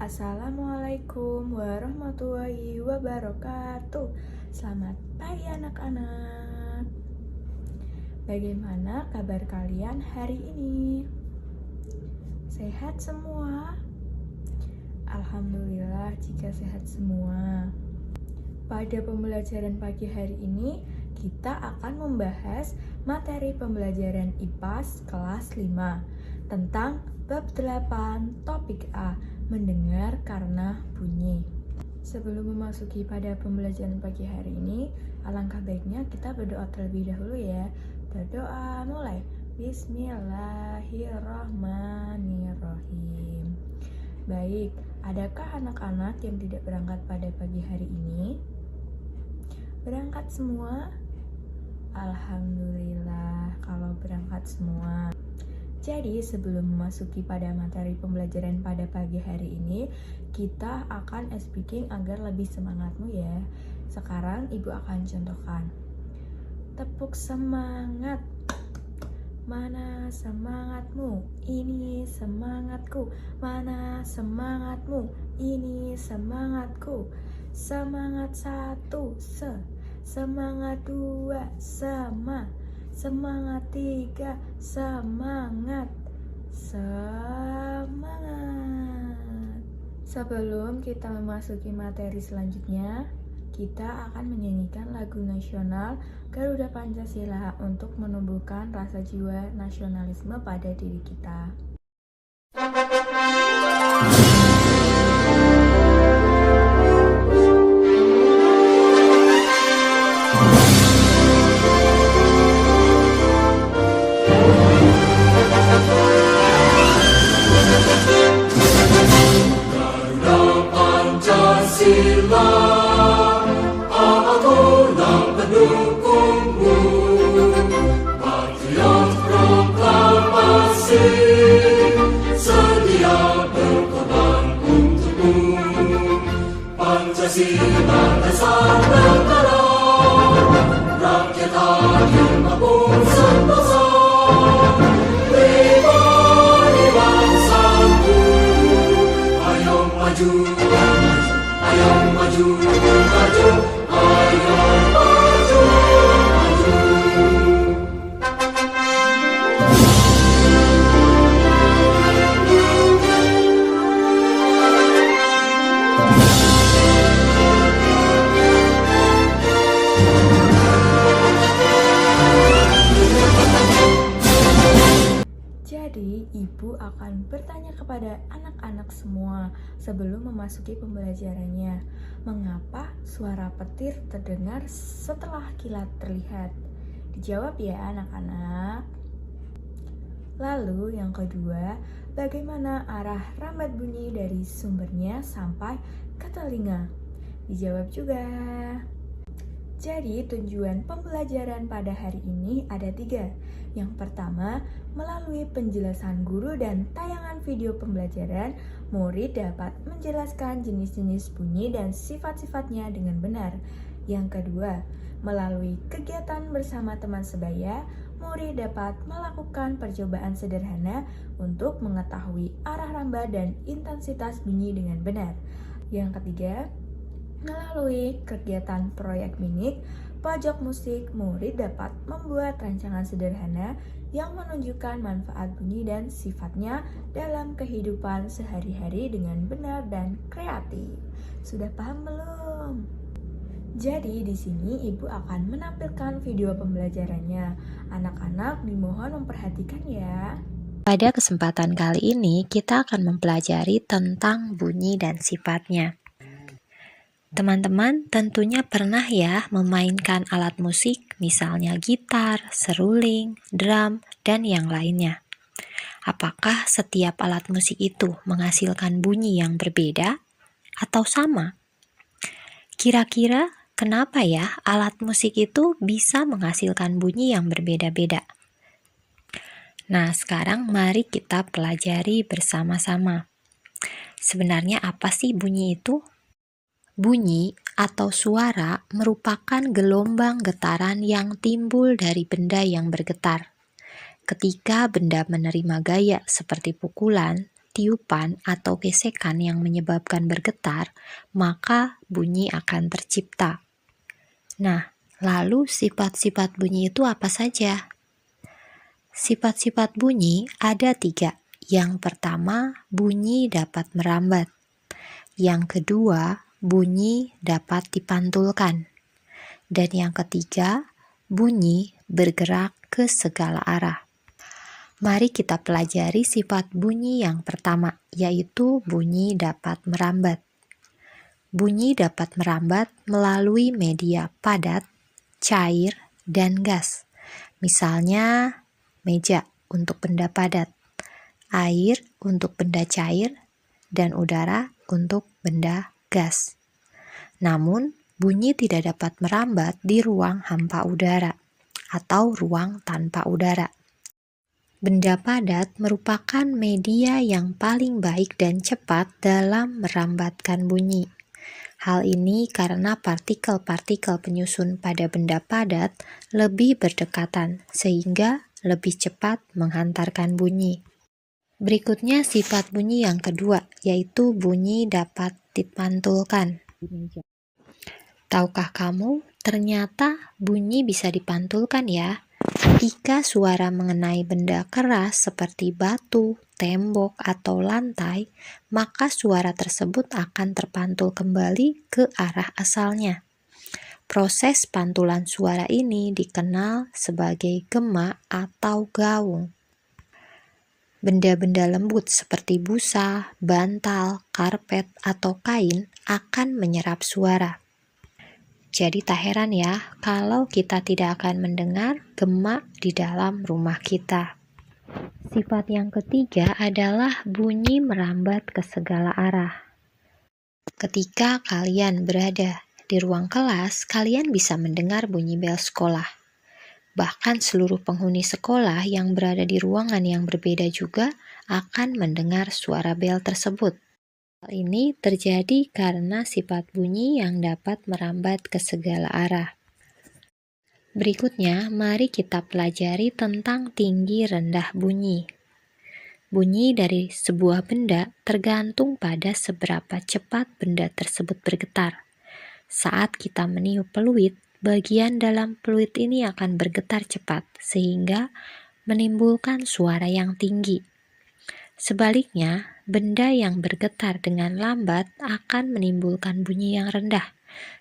Assalamualaikum warahmatullahi wabarakatuh. Selamat pagi anak-anak. Bagaimana kabar kalian hari ini? Sehat semua? Alhamdulillah jika sehat semua. Pada pembelajaran pagi hari ini, kita akan membahas materi pembelajaran IPAS kelas 5 tentang bab 8 topik A, mendengar karena bunyi. Sebelum memasuki pada pembelajaran pagi hari ini, alangkah baiknya kita berdoa terlebih dahulu ya. Berdoa mulai. Bismillahirrahmanirrahim. Baik, adakah anak-anak yang tidak berangkat pada pagi hari ini? Berangkat semua? Alhamdulillah kalau berangkat semua. Jadi sebelum memasuki pada materi pembelajaran pada pagi hari ini, kita akan speaking agar lebih semangatmu ya. Sekarang ibu akan contohkan. Tepuk semangat. Mana semangatmu? Ini semangatku. Mana semangatmu? Ini semangatku. Semangat satu, semangat dua, semangat tiga, semangat. Sebelum kita memasuki materi selanjutnya, kita akan menyanyikan lagu nasional Garuda Pancasila untuk menumbuhkan rasa jiwa nasionalisme pada diri kita. Jadi, ibu akan bertanya kepada anak-anak semua sebelum memasuki pembelajarannya. Mengapa suara petir terdengar setelah kilat terlihat? Dijawab ya anak-anak. Lalu yang kedua, bagaimana arah rambat bunyi dari sumbernya sampai ke telinga? Dijawab juga. Jadi tujuan pembelajaran pada hari ini ada 3. Yang pertama, melalui penjelasan guru dan tayangan video pembelajaran, murid dapat menjelaskan jenis-jenis bunyi dan sifat-sifatnya dengan benar. Yang kedua, melalui kegiatan bersama teman sebaya, murid dapat melakukan percobaan sederhana untuk mengetahui arah rambat dan intensitas bunyi dengan benar. Yang ketiga, melalui kegiatan proyek minik, pojok musik, murid dapat membuat rancangan sederhana yang menunjukkan manfaat bunyi dan sifatnya dalam kehidupan sehari-hari dengan benar dan kreatif. Sudah paham belum? Jadi di sini ibu akan menampilkan video pembelajarannya. Anak-anak dimohon memperhatikan ya. Pada kesempatan kali ini kita akan mempelajari tentang bunyi dan sifatnya. Teman-teman tentunya pernah ya memainkan alat musik, misalnya gitar, seruling, drum, dan yang lainnya. Apakah setiap alat musik itu menghasilkan bunyi yang berbeda atau sama? Kira-kira kenapa ya alat musik itu bisa menghasilkan bunyi yang berbeda-beda? Nah, sekarang mari kita pelajari bersama-sama. Sebenarnya apa sih bunyi itu? Bunyi atau suara merupakan gelombang getaran yang timbul dari benda yang bergetar. Ketika benda menerima gaya seperti pukulan, tiupan atau gesekan yang menyebabkan bergetar, maka bunyi akan tercipta. Nah, lalu sifat-sifat bunyi itu apa saja? Sifat-sifat bunyi ada 3. Yang pertama, bunyi dapat merambat. Yang kedua, bunyi dapat dipantulkan. Dan yang ketiga, bunyi bergerak ke segala arah. Mari kita pelajari sifat bunyi yang pertama, yaitu bunyi dapat merambat. Bunyi dapat merambat melalui media padat, cair, dan gas. Misalnya, meja untuk benda padat, air untuk benda cair, dan udara untuk benda gas. Namun, bunyi tidak dapat merambat di ruang hampa udara atau ruang tanpa udara. Benda padat merupakan media yang paling baik dan cepat dalam merambatkan bunyi. Hal ini karena partikel-partikel penyusun pada benda padat lebih berdekatan sehingga lebih cepat menghantarkan bunyi. Berikutnya sifat bunyi yang kedua, yaitu bunyi dapat dipantulkan. Tahukah kamu, ternyata bunyi bisa dipantulkan ya? Jika suara mengenai benda keras seperti batu, tembok, atau lantai, maka suara tersebut akan terpantul kembali ke arah asalnya. Proses pantulan suara ini dikenal sebagai gema atau gaung. Benda-benda lembut seperti busa, bantal, karpet, atau kain akan menyerap suara. Jadi tak heran ya kalau kita tidak akan mendengar gema di dalam rumah kita. Sifat yang ketiga adalah bunyi merambat ke segala arah. Ketika kalian berada di ruang kelas, kalian bisa mendengar bunyi bel sekolah. Bahkan seluruh penghuni sekolah yang berada di ruangan yang berbeda juga akan mendengar suara bel tersebut. Hal ini terjadi karena sifat bunyi yang dapat merambat ke segala arah. Berikutnya, mari kita pelajari tentang tinggi rendah bunyi. Bunyi dari sebuah benda tergantung pada seberapa cepat benda tersebut bergetar. Saat kita meniup peluit, bagian dalam peluit ini akan bergetar cepat sehingga menimbulkan suara yang tinggi. Sebaliknya, benda yang bergetar dengan lambat akan menimbulkan bunyi yang rendah.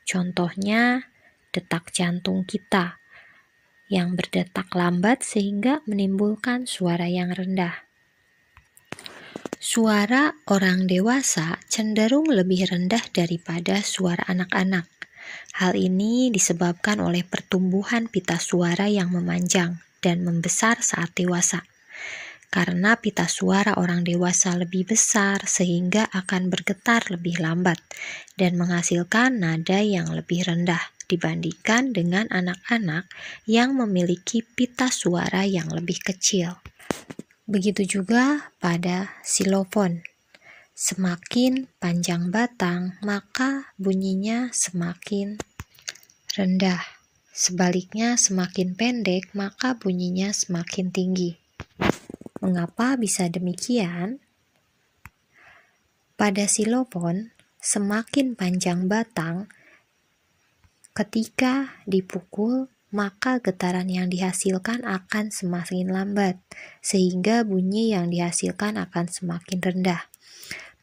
Contohnya, detak jantung kita yang berdetak lambat sehingga menimbulkan suara yang rendah. Suara orang dewasa cenderung lebih rendah daripada suara anak-anak. Hal ini disebabkan oleh pertumbuhan pita suara yang memanjang dan membesar saat dewasa. Karena pita suara orang dewasa lebih besar sehingga akan bergetar lebih lambat dan menghasilkan nada yang lebih rendah dibandingkan dengan anak-anak yang memiliki pita suara yang lebih kecil. Begitu juga pada xilofon. Semakin panjang batang, maka bunyinya semakin rendah. Sebaliknya, semakin pendek, maka bunyinya semakin tinggi. Mengapa bisa demikian? Pada xilofon, semakin panjang batang, ketika dipukul, maka getaran yang dihasilkan akan semakin lambat, sehingga bunyi yang dihasilkan akan semakin rendah.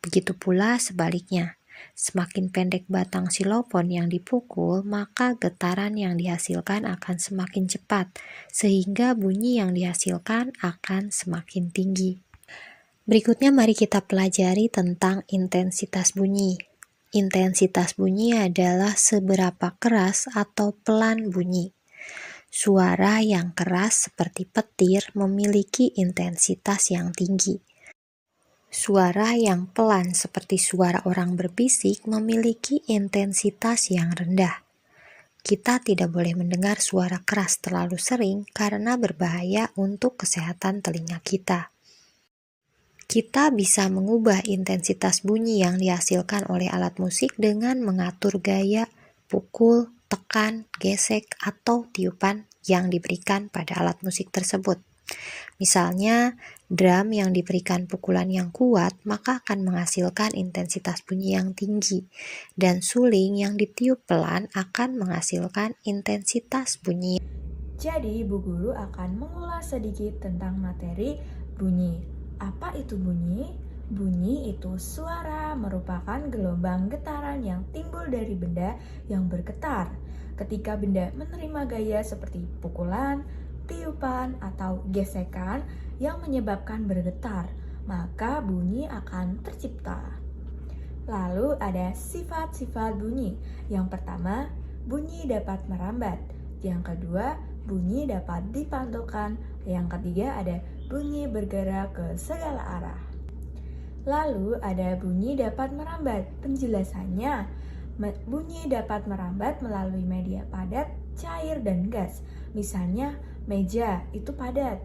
Begitu pula sebaliknya, semakin pendek batang xilofon yang dipukul, maka getaran yang dihasilkan akan semakin cepat, sehingga bunyi yang dihasilkan akan semakin tinggi. Berikutnya mari kita pelajari tentang intensitas bunyi. Intensitas bunyi adalah seberapa keras atau pelan bunyi. Suara yang keras seperti petir memiliki intensitas yang tinggi. Suara yang pelan seperti suara orang berbisik memiliki intensitas yang rendah. Kita tidak boleh mendengar suara keras terlalu sering karena berbahaya untuk kesehatan telinga kita. Kita bisa mengubah intensitas bunyi yang dihasilkan oleh alat musik dengan mengatur gaya, pukul, tekan, gesek, atau tiupan yang diberikan pada alat musik tersebut. Misalnya, Drum yang diberikan pukulan yang kuat maka akan menghasilkan intensitas bunyi yang tinggi, dan suling yang ditiup pelan akan menghasilkan intensitas bunyi. Jadi, Bu Guru akan mengulas sedikit tentang materi bunyi. Apa itu bunyi? Bunyi itu suara, merupakan gelombang getaran yang timbul dari benda yang bergetar. Ketika benda menerima gaya seperti pukulan, tiupan, atau gesekan yang menyebabkan bergetar, maka bunyi akan tercipta. Lalu ada sifat-sifat bunyi. Yang pertama, bunyi dapat merambat. Yang kedua, bunyi dapat dipantulkan. Yang ketiga ada bunyi bergerak ke segala arah. Lalu ada bunyi dapat merambat. Penjelasannya, bunyi dapat merambat melalui media padat, cair, dan gas. Misalnya, meja itu padat,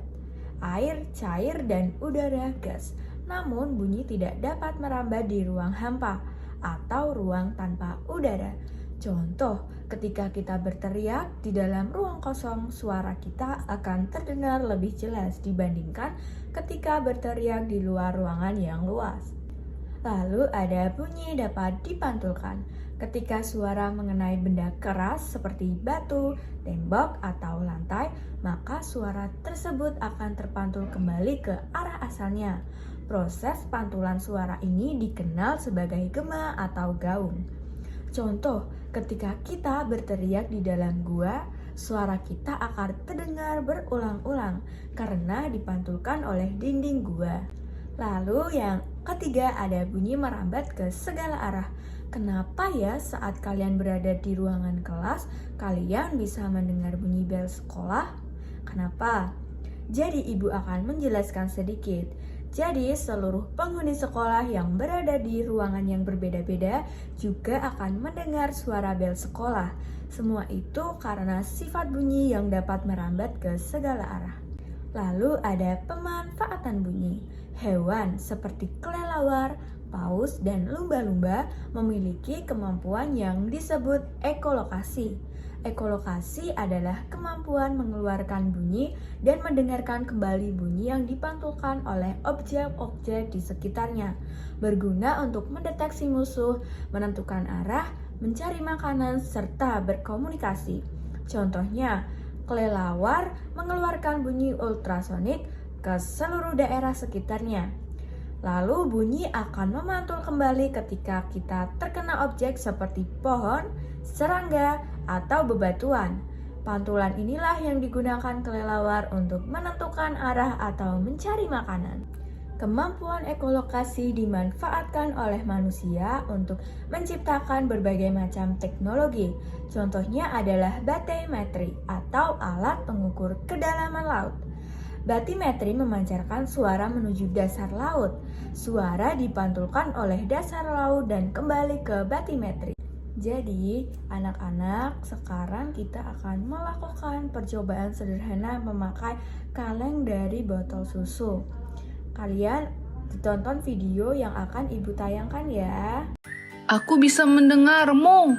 air cair, dan udara gas. Namun bunyi tidak dapat merambat di ruang hampa atau ruang tanpa udara. Contoh, ketika kita berteriak di dalam ruang kosong, suara kita akan terdengar lebih jelas dibandingkan ketika berteriak di luar ruangan yang luas. Lalu ada bunyi dapat dipantulkan. Ketika suara mengenai benda keras seperti batu, tembok, atau lantai, maka suara tersebut akan terpantul kembali ke arah asalnya. Proses pantulan suara ini dikenal sebagai gema atau gaung. Contoh, ketika kita berteriak di dalam gua, suara kita akan terdengar berulang-ulang karena dipantulkan oleh dinding gua. Lalu yang ketiga ada bunyi merambat ke segala arah. Kenapa ya saat kalian berada di ruangan kelas, kalian bisa mendengar bunyi bel sekolah? Kenapa? Jadi ibu akan menjelaskan sedikit. Jadi seluruh penghuni sekolah yang berada di ruangan yang berbeda-beda juga akan mendengar suara bel sekolah. Semua itu karena sifat bunyi yang dapat merambat ke segala arah. Lalu ada pemanfaatan bunyi. Hewan seperti kelelawar, paus, dan lumba-lumba memiliki kemampuan yang disebut ekolokasi. Ekolokasi adalah kemampuan mengeluarkan bunyi dan mendengarkan kembali bunyi yang dipantulkan oleh objek-objek di sekitarnya, berguna untuk mendeteksi musuh, menentukan arah, mencari makanan, serta berkomunikasi. Contohnya, kelelawar mengeluarkan bunyi ultrasonik ke seluruh daerah sekitarnya. Lalu bunyi akan memantul kembali ketika kita terkena objek seperti pohon, serangga, atau bebatuan. Pantulan inilah yang digunakan kelelawar untuk menentukan arah atau mencari makanan. Kemampuan ekolokasi dimanfaatkan oleh manusia untuk menciptakan berbagai macam teknologi. Contohnya adalah batimetri atau alat pengukur kedalaman laut. Batimetri memancarkan suara menuju dasar laut. Suara dipantulkan oleh dasar laut dan kembali ke batimetri. Jadi, anak-anak, sekarang kita akan melakukan percobaan sederhana memakai kaleng dari botol susu. Kalian tonton video yang akan ibu tayangkan ya. Aku bisa mendengarmu.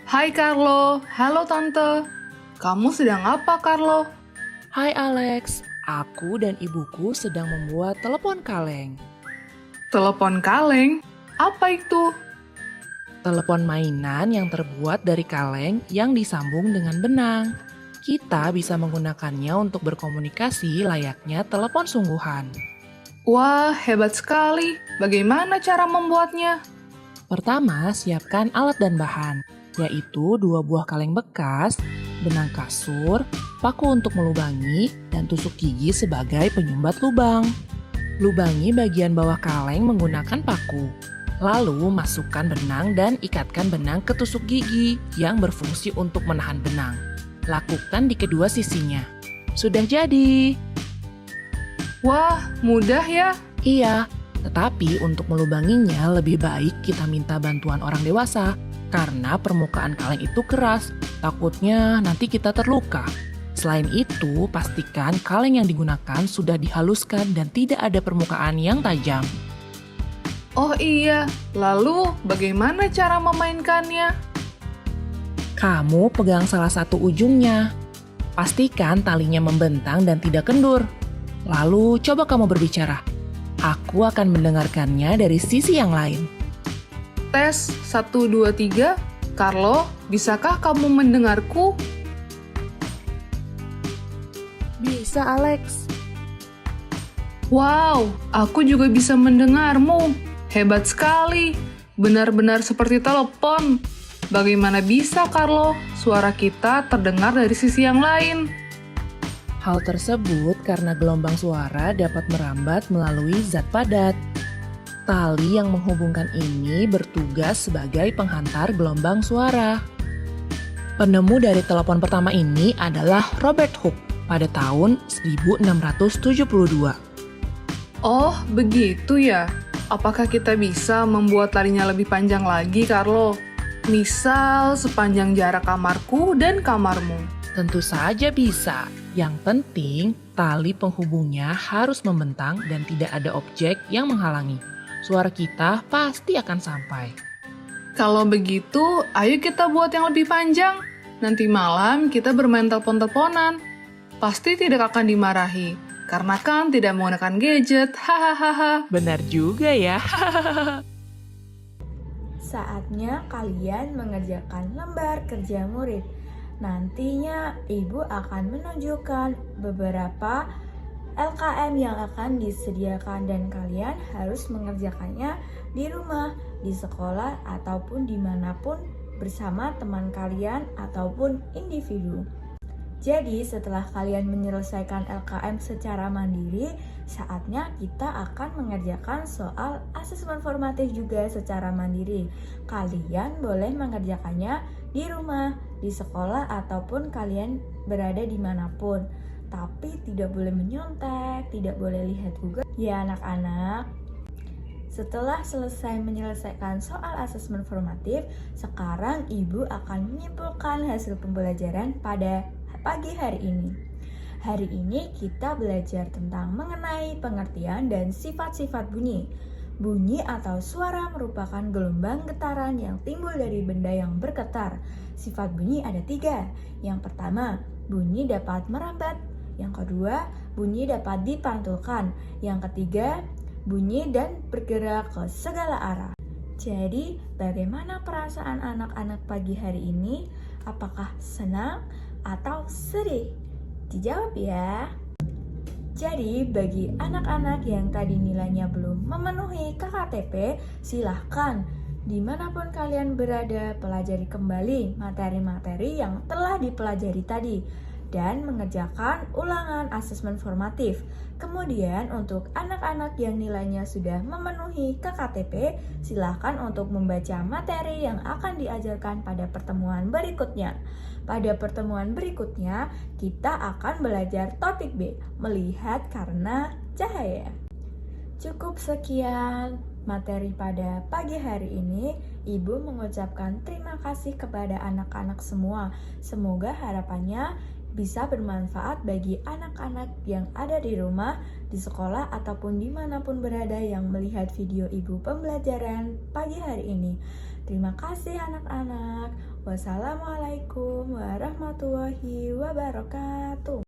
Hai Carlo, halo Tante. Kamu sedang apa, Carlo? Hai Alex, aku dan ibuku sedang membuat telepon kaleng. Telepon kaleng? Apa itu? Telepon mainan yang terbuat dari kaleng yang disambung dengan benang. Kita bisa menggunakannya untuk berkomunikasi layaknya telepon sungguhan. Wah, hebat sekali. Bagaimana cara membuatnya? Pertama, siapkan alat dan bahan, yaitu 2 buah kaleng bekas, benang kasur, paku untuk melubangi, dan tusuk gigi sebagai penyumbat lubang. Lubangi bagian bawah kaleng menggunakan paku. Lalu masukkan benang dan ikatkan benang ke tusuk gigi yang berfungsi untuk menahan benang. Lakukan di kedua sisinya. Sudah jadi. Wah, mudah ya. Iya, tetapi untuk melubanginya lebih baik kita minta bantuan orang dewasa karena permukaan kaleng itu keras. Takutnya nanti kita terluka. Selain itu, pastikan kaleng yang digunakan sudah dihaluskan dan tidak ada permukaan yang tajam. Oh iya, lalu bagaimana cara memainkannya? Kamu pegang salah satu ujungnya. Pastikan talinya membentang dan tidak kendur. Lalu coba kamu berbicara. Aku akan mendengarkannya dari sisi yang lain. Tes 1, 2, 3. Carlo, bisakah kamu mendengarku? Bisa, Alex. Wow, aku juga bisa mendengarmu. Hebat sekali. Benar-benar seperti telepon. Bagaimana bisa, Carlo? Suara kita terdengar dari sisi yang lain. Hal tersebut karena gelombang suara dapat merambat melalui zat padat. Tali yang menghubungkan ini bertugas sebagai penghantar gelombang suara. Penemu dari telepon pertama ini adalah Robert Hooke pada tahun 1672. Oh, begitu ya. Apakah kita bisa membuat talinya lebih panjang lagi, Carlo? Misal sepanjang jarak kamarku dan kamarmu. Tentu saja bisa. Yang penting, tali penghubungnya harus membentang dan tidak ada objek yang menghalangi. Suara kita pasti akan sampai. Kalau begitu, ayo kita buat yang lebih panjang. Nanti malam kita bermain telepon-teleponan. Pasti tidak akan dimarahi, karena kan tidak menggunakan gadget. Hahaha. Benar juga ya. Saatnya kalian mengerjakan lembar kerja murid. Nantinya ibu akan menunjukkan beberapa LKM yang akan disediakan dan kalian harus mengerjakannya di rumah, di sekolah, ataupun dimanapun bersama teman kalian ataupun individu. Jadi setelah kalian menyelesaikan LKM secara mandiri, saatnya kita akan mengerjakan soal asesmen formatif juga secara mandiri. Kalian boleh mengerjakannya di rumah, di sekolah, ataupun kalian berada dimanapun. Tapi tidak boleh menyontek, tidak boleh lihat Google. Ya anak-anak, setelah selesai menyelesaikan soal asesmen formatif, sekarang ibu akan menyimpulkan hasil pembelajaran pada pagi hari ini. Hari ini kita belajar tentang mengenai pengertian dan sifat-sifat bunyi. Bunyi atau suara merupakan gelombang getaran yang timbul dari benda yang bergetar. Sifat bunyi ada 3. Yang pertama, bunyi dapat merambat. Yang kedua, bunyi dapat dipantulkan. Yang ketiga, bunyi dan bergerak ke segala arah. Jadi, bagaimana perasaan anak-anak pagi hari ini? Apakah senang atau sedih? Dijawab ya. Jadi, bagi anak-anak yang tadi nilainya belum memenuhi KKTP, silahkan dimanapun kalian berada, pelajari kembali materi-materi yang telah dipelajari tadi dan mengerjakan ulangan asesmen formatif. Kemudian untuk anak-anak yang nilainya sudah memenuhi KKTP, silahkan untuk membaca materi yang akan diajarkan pada pertemuan berikutnya. Pada pertemuan berikutnya, kita akan belajar topik B, melihat karena cahaya. Cukup sekian materi pada pagi hari ini. Ibu mengucapkan terima kasih kepada anak-anak semua. Semoga harapannya bisa bermanfaat bagi anak-anak yang ada di rumah, di sekolah, ataupun dimanapun berada yang melihat video ibu pembelajaran pagi hari ini. Terima kasih anak-anak. Wassalamualaikum warahmatullahi wabarakatuh.